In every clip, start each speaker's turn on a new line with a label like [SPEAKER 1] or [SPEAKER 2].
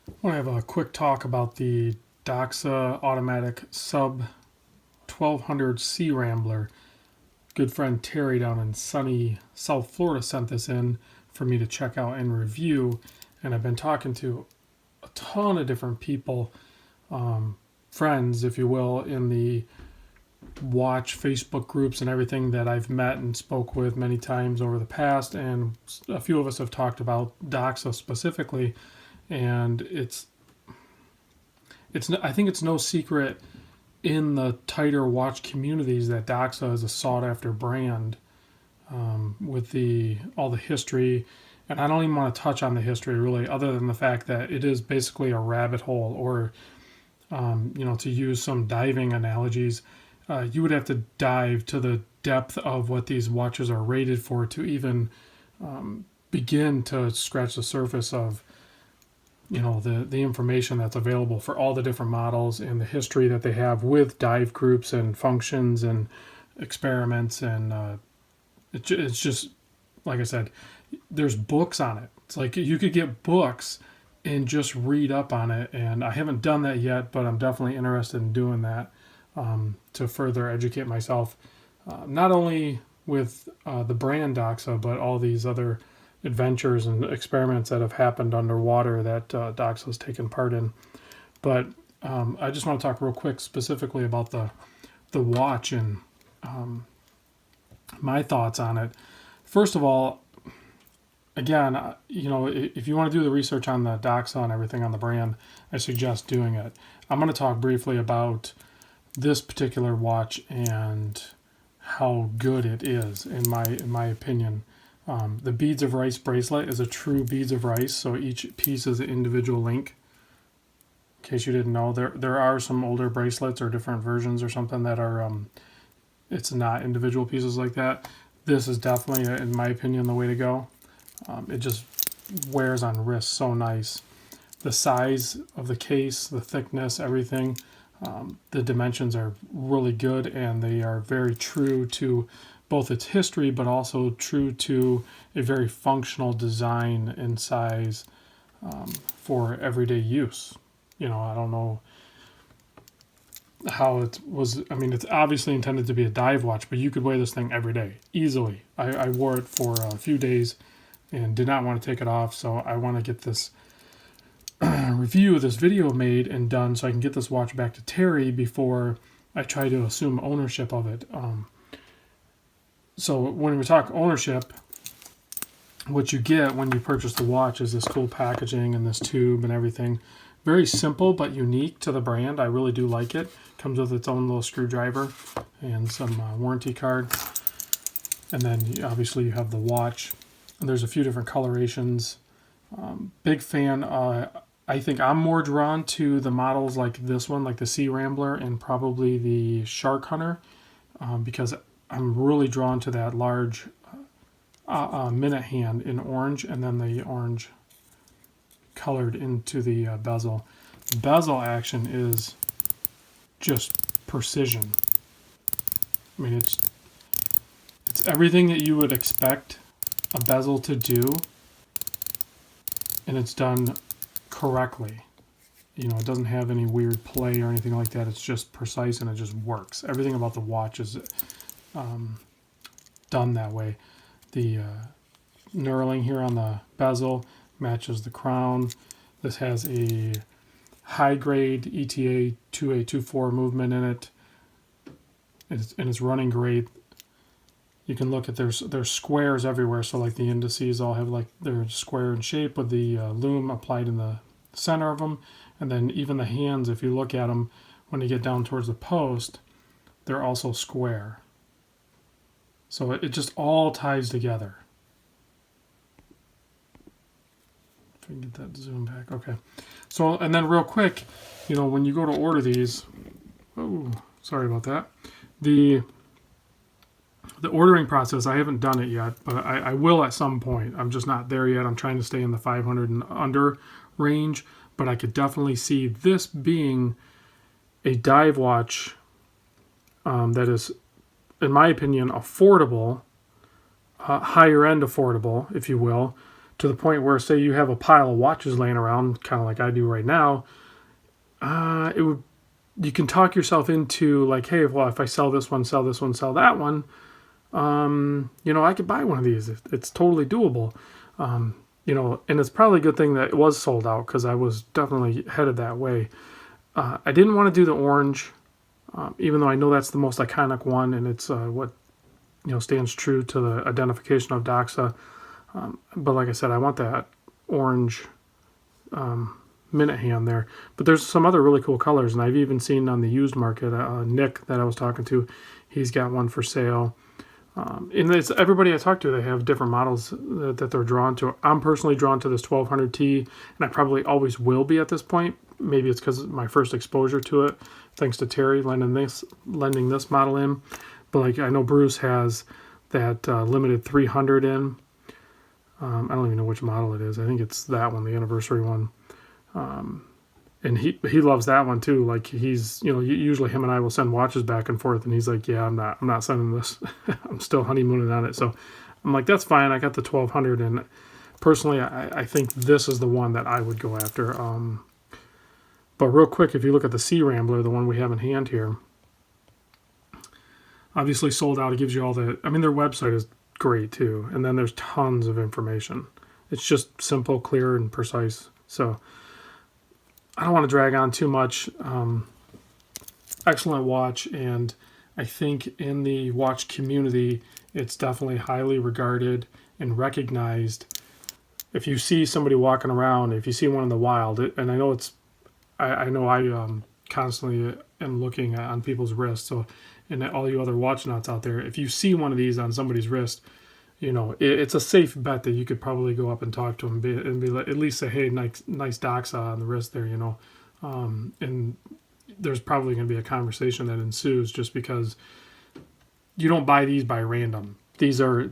[SPEAKER 1] I want to have a quick talk about the Doxa Automatic Sub 1200 Seaambler. Good friend Tere down in sunny South Florida sent this in for me to check out and review. And I've been talking to a ton of different people, friends, if you will, in the watch Facebook groups and everything that I've met and spoke with many times over the past. And a few of us have talked about Doxa specifically. And I think it's no secret in the tighter watch communities that Doxa is a sought after brand, with all the history. And I don't even want to touch on the history really, other than the fact that it is basically a rabbit hole, or to use some diving analogies, you would have to dive to the depth of what these watches are rated for to even begin to scratch the surface of the information that's available for all the different models and the history that they have with dive groups and functions and experiments. And it's just, like I said, there's books on it. It's like you could get books and just read up on it. And I haven't done that yet, but I'm definitely interested in doing that, to further educate myself, not only with the brand Doxa, but all these other adventures and experiments that have happened underwater that Doxa has taken part in. But I just want to talk real quick specifically about the watch and my thoughts on it. First of all, again, if you want to do the research on the Doxa and everything on the brand, I suggest doing it. I'm going to talk briefly about this particular watch and how good it is, in my opinion. The Beads of Rice bracelet is a true Beads of Rice, so each piece is an individual link. In case you didn't know, there are some older bracelets or different versions or something that are, it's not individual pieces like that. This is definitely, in my opinion, the way to go. It just wears on wrist so nice. The size of the case, the thickness, everything, the dimensions are really good, and they are very true to both its history, but also true to a very functional design and size, for everyday use. I don't know how it was. I mean, it's obviously intended to be a dive watch, but you could wear this thing every day easily. I wore it for a few days and did not want to take it off, so I want to get this this video made and done so I can get this watch back to Tere before I try to assume ownership of it. So when we talk ownership, what you get when you purchase the watch is this cool packaging and this tube and everything. Very simple but unique to the brand. I really do like it. Comes with its own little screwdriver and some warranty card. And then obviously you have the watch. And there's a few different colorations. Big fan. I think I'm more drawn to the models like this one, like the Seaambler and probably the Shark Hunter, because I'm really drawn to that large minute hand in orange, and then the orange colored into the bezel. Bezel action is just precision. I mean, it's everything that you would expect a bezel to do, and it's done correctly. It doesn't have any weird play or anything like that. It's just precise and it just works. Everything about the watch is done that way. The knurling here on the bezel matches the crown. This has a high grade ETA 2824 movement in it, and it's running great. You can look at there's squares everywhere, so like the indices all have like they're square in shape with the loom applied in the center of them, and then even the hands, if you look at them when you get down towards the post, they're also square. So it just all ties together. If I can get that zoom back, okay. So, and then real quick, when you go to order these, oh, sorry about that. The ordering process, I haven't done it yet, but I will at some point. I'm just not there yet. I'm trying to stay in the 500 and under range, but I could definitely see this being a dive watch that is, in my opinion, affordable, higher end affordable, if you will, to the point where, say you have a pile of watches laying around, kind of like I do right now, you can talk yourself into like, hey, well, if I sell this one, sell this one, sell that one, I could buy one of these. It's totally doable. And it's probably a good thing that it was sold out, because I was definitely headed that way. I didn't want to do the orange, even though I know that's the most iconic one, and it's what stands true to the identification of Doxa. But like I said, I want that orange minute hand there. But there's some other really cool colors, and I've even seen on the used market, Nick that I was talking to, he's got one for sale. And it's everybody I talk to, they have different models that they're drawn to. I'm personally drawn to this 1200T, and I probably always will be at this point. Maybe it's because my first exposure to it, thanks to Tere lending this model in. But like I know Bruce has that limited 300 in. I don't even know which model it is. I think it's that one, the anniversary one. And he loves that one too. Like he's, usually him and I will send watches back and forth, and he's like, yeah, I'm not sending this. I'm still honeymooning on it. So I'm like, that's fine. I got the 1200, and personally, I think this is the one that I would go after. But real quick, if you look at the Seameambler, the one we have in hand here, obviously sold out. It gives you all their website is great too. And then there's tons of information. It's just simple, clear, and precise. So I don't want to drag on too much. Excellent watch, and I think in the watch community, it's definitely highly regarded and recognized. If you see somebody walking around, if you see one in the wild, and I know I constantly am looking on people's wrists. So, and all you other watch nuts out there, if you see one of these on somebody's wrist, it's a safe bet that you could probably go up and talk to them and be at least say, hey, nice Doxa on the wrist there, and there's probably going to be a conversation that ensues, just because you don't buy these by random. These are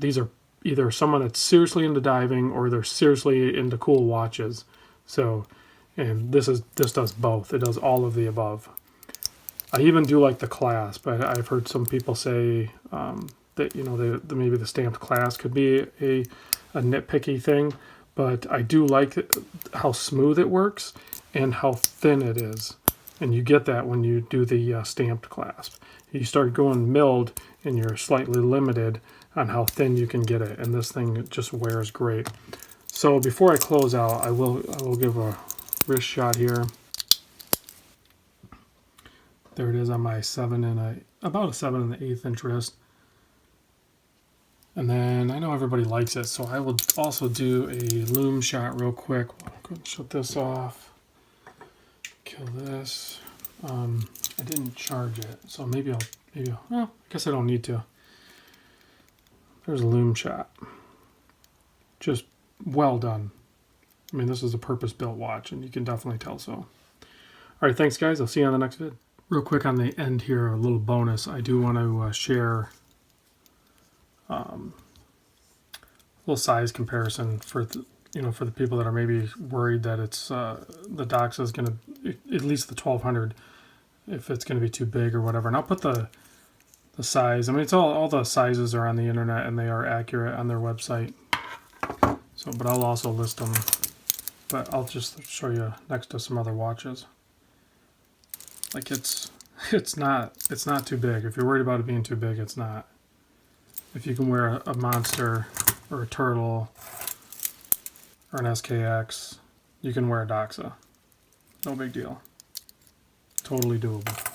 [SPEAKER 1] either someone that's seriously into diving, or they're seriously into cool watches. So, and this does both. It does all of the above. I even do like the clasp. I've heard some people say that maybe the stamped clasp could be a nitpicky thing, but I do like how smooth it works and how thin it is. And you get that when you do the stamped clasp. You start going milled, and you're slightly limited on how thin you can get it. And this thing just wears great. So before I close out, I will give a wrist shot here. There it is on my about a 7 1/8 inch wrist. And then I know everybody likes it, so I will also do a loom shot real quick. I'll go and shut this off. Kill this. I didn't charge it, so maybe well, I guess I don't need to. There's a loom shot. Just well done. This is a purpose-built watch, and you can definitely tell so. All right, thanks, guys. I'll see you on the next vid. Real quick on the end here, a little bonus. I do want to share a little size comparison for the people that are maybe worried that it's the Doxa is going to, at least the 1200, if it's going to be too big or whatever. And I'll put the size. It's all the sizes are on the internet, and they are accurate on their website. So, but I'll also list them. But I'll just show you next to some other watches. Like it's not too big. If you're worried about it being too big, it's not. If you can wear a Monster or a Turtle or an SKX, you can wear a Doxa. No big deal. Totally doable.